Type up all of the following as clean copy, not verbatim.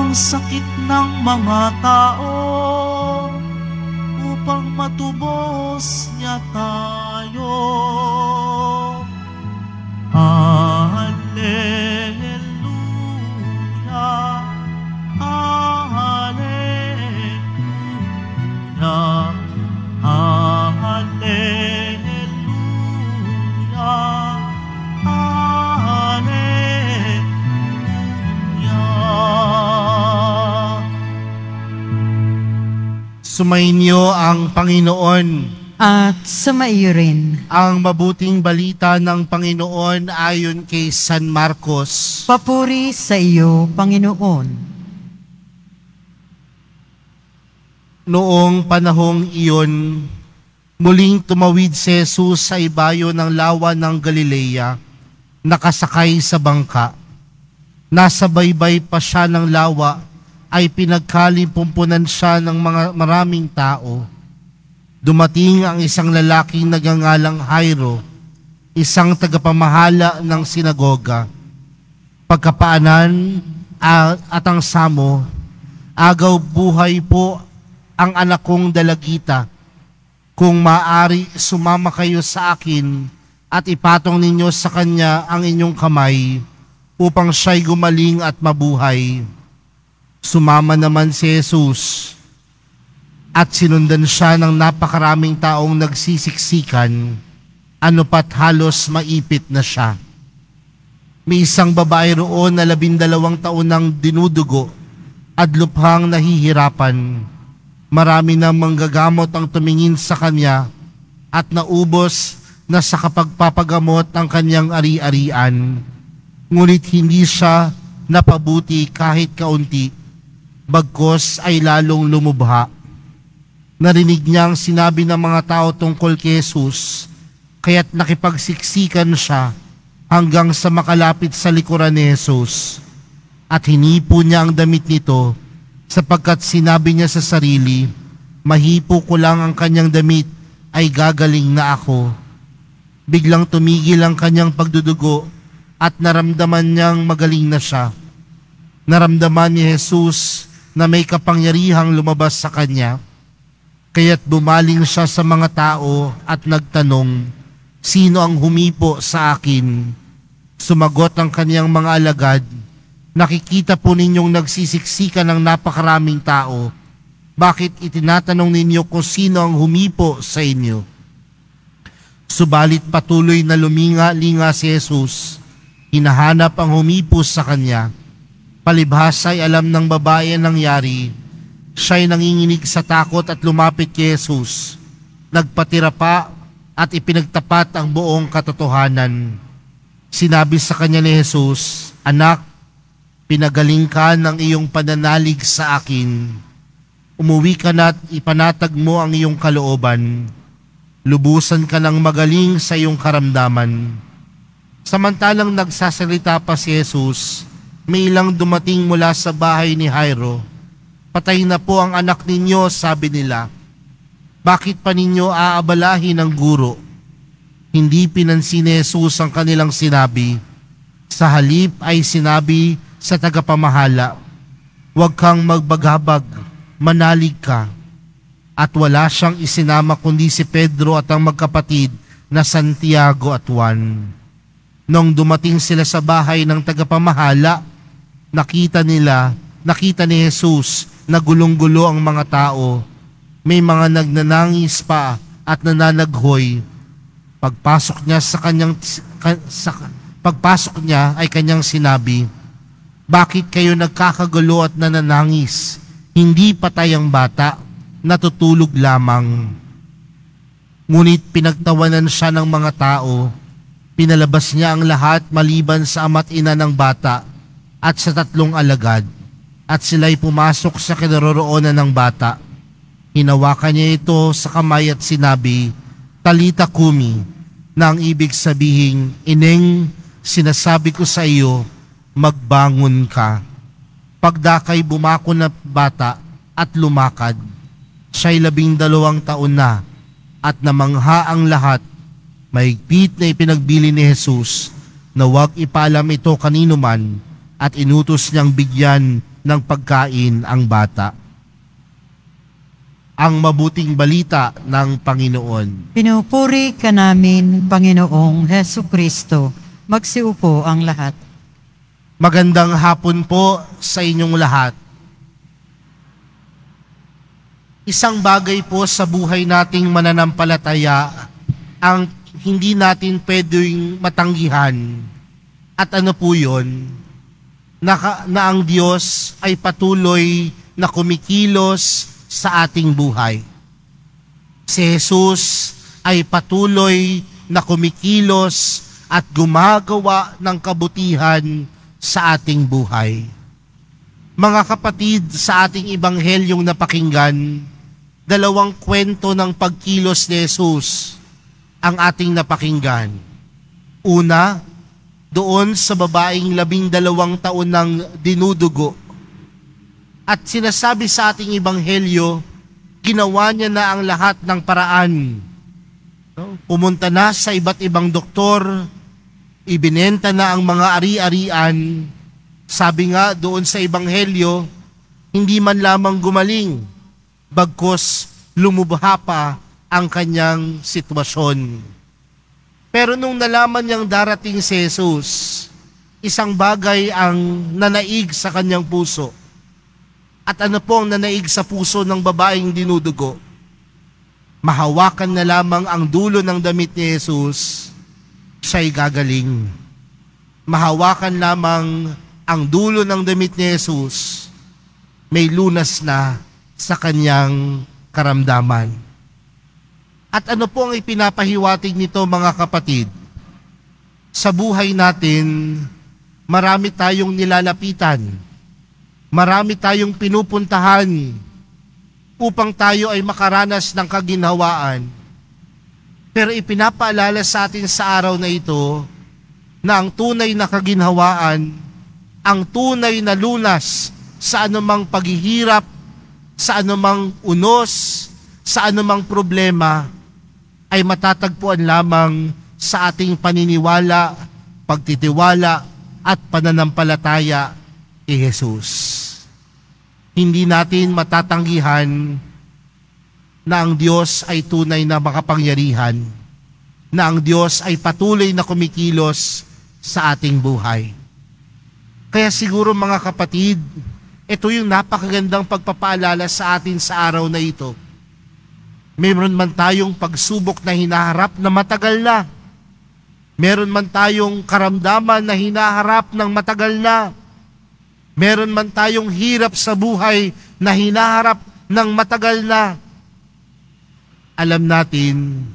ang sakit ng mga tao upang matubos niya tayo. Hallelujah, Hallelujah, Hallelujah, Hallelujah. Sumainyo ang Panginoon. At sumaiyo rin. Ang mabuting balita ng Panginoon ayon kay San Marcos. Papuri sa iyo, Panginoon. Noong panahong iyon, muling tumawid si Jesus sa ibayo ng lawa ng Galilea, nakasakay sa bangka. Nasa baybay pa siya ng lawa, ay pinagkalimpunan siya ng maraming tao. Dumating ang isang lalaking nagngangalang Jairo, isang tagapamahala ng sinagoga. Pagkapaanan at ang samo, agaw buhay po ang anak kong dalagita. Kung maaari, sumama kayo sa akin at ipatong ninyo sa kanya ang inyong kamay upang siya'y gumaling at mabuhay. Sumama naman si Jesus at sinundan siya ng napakaraming taong nagsisiksikan, ano pat halos maipit na siya. May isang babae roon na 12 taon nang dinudugo at lubhang nahihirapan. Marami na manggagamot ang tumingin sa kanya at naubos na sa kapagpapagamot ang kanyang ari-arian. Ngunit hindi siya napabuti kahit kaunti, bagkos ay lalong lumubha. Narinig niyang sinabi ng mga tao tungkol kay Jesus, kaya't nakipagsiksikan siya hanggang sa makalapit sa likuran ni Jesus. At hinipo niya ang damit nito, sapagkat sinabi niya sa sarili, mahipo ko lang ang kanyang damit ay gagaling na ako. Biglang tumigil ang kanyang pagdudugo at naramdaman niyang magaling na siya. Naramdaman ni Jesus na may kapangyarihang lumabas sa kanya. Kaya't bumaling siya sa mga tao at nagtanong, sino ang humipo sa akin? Sumagot ang kaniyang mga alagad, nakikita po ninyong nagsisiksikan ng napakaraming tao. Bakit itinatanong ninyo kung sino ang humipo sa inyo? Subalit patuloy na luminga-linga si Jesus. Hinahanap ang humipo sa kanya. Palibhasa ay alam ng babae ang nangyari. Siya'y nanginginig sa takot at lumapit kay Jesus. Nagpatira pa at ipinagtapat ang buong katotohanan. Sinabi sa kanya ni Jesus, anak, pinagaling ka ng iyong pananalig sa akin. Umuwi ka na at ipanatag mo ang iyong kalooban. Lubusan ka ng magaling sa iyong karamdaman. Samantalang nagsasalita pa si Jesus, may ilang dumating mula sa bahay ni Jairo. Patay na po ang anak ninyo, sabi nila. Bakit pa ninyo aabalahin ang guro? Hindi pinansin ni Jesus ang kanilang sinabi. Sa halip ay sinabi sa tagapamahala, huwag kang magbagabag, manalig ka. At wala siyang isinama kundi si Pedro at ang magkapatid na Santiago at Juan. Nung dumating sila sa bahay ng tagapamahala, nakita ni Jesus na gulong-gulo ang mga tao. May mga nagnanangis pa at nananaghoy. Pagpasok niya ay kanyang sinabi, bakit kayo nagkakagulo at nananangis? Hindi patay ang bata, natutulog lamang. Ngunit pinagtawanan siya ng mga tao. Pinalabas niya ang lahat maliban sa ama't ina ng bata at sa 3 alagad. At sila'y pumasok sa kinaroroonan ng bata. Hinawakan niya ito sa kamay at sinabi, Talita Kumi, na ang ibig sabihing, Ineng, sinasabi ko sa iyo, magbangon ka. Pagdakay bumako na bata at lumakad. Siya'y 12 taon na at namangha ang lahat. Mahigpit na ipinagbili ni Jesus na huwag ipaalam ito kanino man at inutos niyang bigyan ng pagkain ang bata. Ang mabuting balita ng Panginoon. Pinupuri ka namin, Panginoong Heso Kristo. Magsiupo ang lahat. Magandang hapon po sa inyong lahat. Isang bagay po sa buhay nating mananampalataya ang hindi natin pwedeng matanggihan. At ano po yun? Na ang Diyos ay patuloy na kumikilos sa ating buhay. Si Jesus ay patuloy na kumikilos at gumagawa ng kabutihan sa ating buhay. Mga kapatid, sa ating ibanghelyong napakinggan, dalawang kwento ng pagkilos ni Jesus ang ating napakinggan. Una, doon sa babaeng 12 taon ng dinudugo. At sinasabi sa ating ibanghelyo, ginawa niya na ang lahat ng paraan. Pumunta na sa iba't ibang doktor, ibinenta na ang mga ari-arian. Sabi nga doon sa ibanghelyo, hindi man lamang gumaling, bagkus lumubha pa ang kanyang sitwasyon. Pero nung nalaman niyang darating si Jesus, isang bagay ang nanaig sa kanyang puso. At ano po ang nanaig sa puso ng babaeng dinudugo? Mahawakan na lamang ang dulo ng damit ni Jesus, siya'y gagaling. Mahawakan lamang ang dulo ng damit ni Jesus, may lunas na sa kanyang karamdaman. At ano po ang ipinapahiwatig nito, mga kapatid? Sa buhay natin, marami tayong nilalapitan. Marami tayong pinupuntahan upang tayo ay makaranas ng kaginhawaan. Pero ipinapaalala sa atin sa araw na ito na ang tunay na kaginhawaan, ang tunay na lunas sa anumang paghihirap, sa anumang unos, sa anumang problema, ay matatagpuan lamang sa ating paniniwala, pagtitiwala at pananampalataya kay Jesus. Hindi natin matatanggihan na ang Diyos ay tunay na makapangyarihan, na ang Diyos ay patuloy na kumikilos sa ating buhay. Kaya siguro, mga kapatid, ito yung napakagandang pagpapaalala sa atin sa araw na ito. Meron man tayong pagsubok na hinaharap na matagal na. Meron man tayong karamdaman na hinaharap ng matagal na. Meron man tayong hirap sa buhay na hinaharap ng matagal na. Alam natin,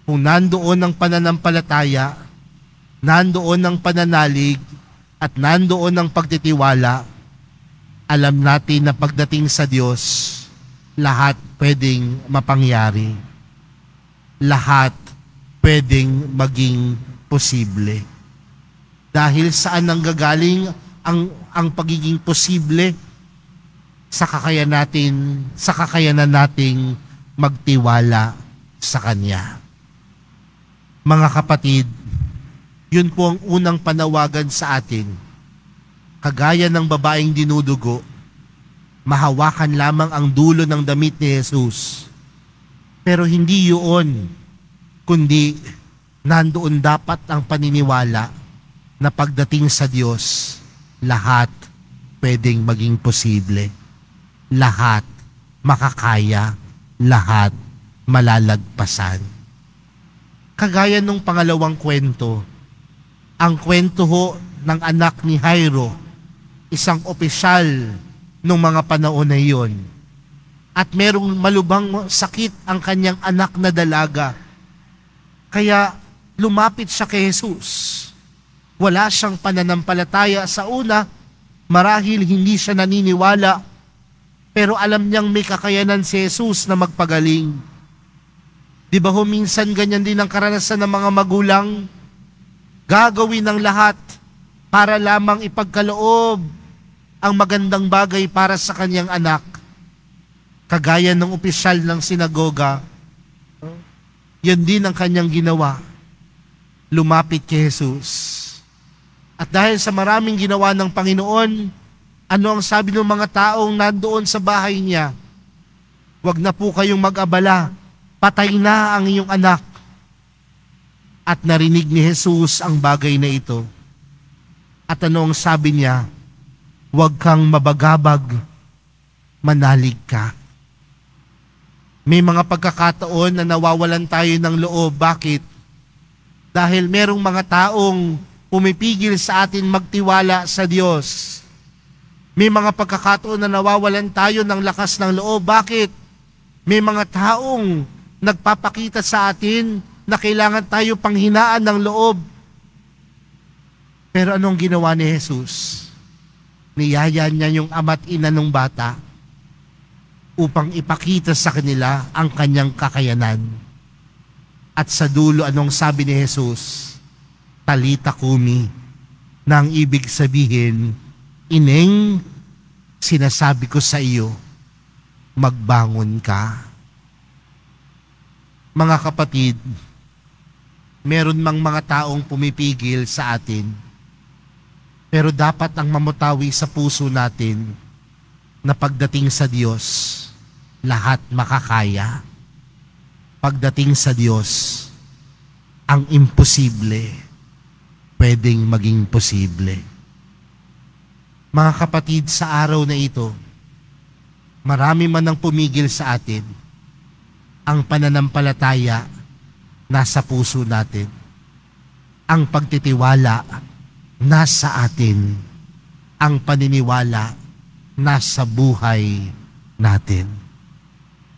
kung nandoon ang pananampalataya, nandoon ang pananalig, at nandoon ang pagtitiwala, alam natin na pagdating sa Diyos, lahat pwedeng mapangyari. Lahat pwedeng maging posible. Dahil saan nanggagaling ang pagiging posible? Sa kakayanan nating magtiwala sa Kanya. Mga kapatid, yun po ang unang panawagan sa atin. Kagaya ng babaeng dinudugo, mahawakan lamang ang dulo ng damit ni Jesus. Pero hindi yun, kundi nandoon dapat ang paniniwala na pagdating sa Diyos, lahat pwedeng maging posible. Lahat makakaya, lahat malalagpasan. Kagaya nung pangalawang kwento, ang kwento ho ng anak ni Jairo, isang opisyal nung mga panahon na iyon. At merong malubhang sakit ang kanyang anak na dalaga. Kaya lumapit siya kay Jesus. Wala siyang pananampalataya sa una, marahil hindi siya naniniwala, pero alam niyang may kakayanan si Jesus na magpagaling. Di ba ho, minsan ganyan din ang karanasan ng mga magulang? Gagawin ng lahat para lamang ipagkaloob ang magandang bagay para sa kanyang anak. Kagaya ng opisyal ng sinagoga, yan din ang kanyang ginawa. Lumapit kay Jesus. At dahil sa maraming ginawa ng Panginoon, Ano ang sabi ng mga taong nandoon sa bahay niya? Huwag na po kayong mag-abala, patay na ang iyong anak. At narinig ni Jesus ang bagay na ito. At ano ang sabi niya? Huwag kang mabagabag, manalig ka. May mga pagkakataon na nawawalan tayo ng loob. Bakit? Dahil merong mga taong pumipigil sa atin magtiwala sa Diyos. May mga pagkakataon na nawawalan tayo ng lakas ng loob. Bakit? May mga taong nagpapakita sa atin na kailangan tayo panghinaan ng loob. Pero anong ginawa ni Jesus? Niyaya niya yung ama't ina ng bata upang ipakita sa kanila ang kanyang kakayanan. At sa dulo, anong sabi ni Jesus? Talita kumi, na ang ibig sabihin, Ineng, sinasabi ko sa iyo, magbangon ka. Mga kapatid, meron mang mga taong pumipigil sa atin, pero dapat ang mamutawi sa puso natin na pagdating sa Diyos, lahat makakaya. Pagdating sa Diyos, ang imposible pwedeng maging posible. Mga kapatid, sa araw na ito, marami man ang pumigil sa atin, ang pananampalataya nasa puso natin. Ang pagtitiwala nasa atin. Ang paniniwala nasa buhay natin.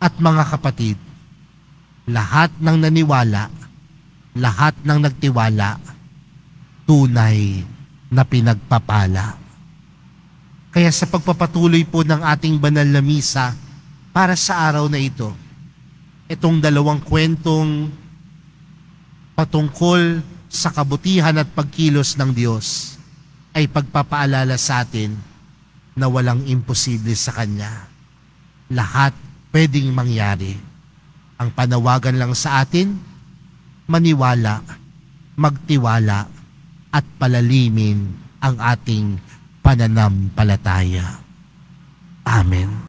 At mga kapatid, lahat ng naniwala, lahat ng nagtiwala, tunay na pinagpapala. Kaya sa pagpapatuloy po ng ating banal na misa para sa araw na ito, itong dalawang kwentong patungkol sa kabutihan at pagkilos ng Diyos ay pagpapaalala sa atin na walang imposible sa Kanya. Lahat pwedeng mangyari. Ang panawagan lang sa atin, maniwala, magtiwala, at palalimin ang ating pananampalataya. Amen.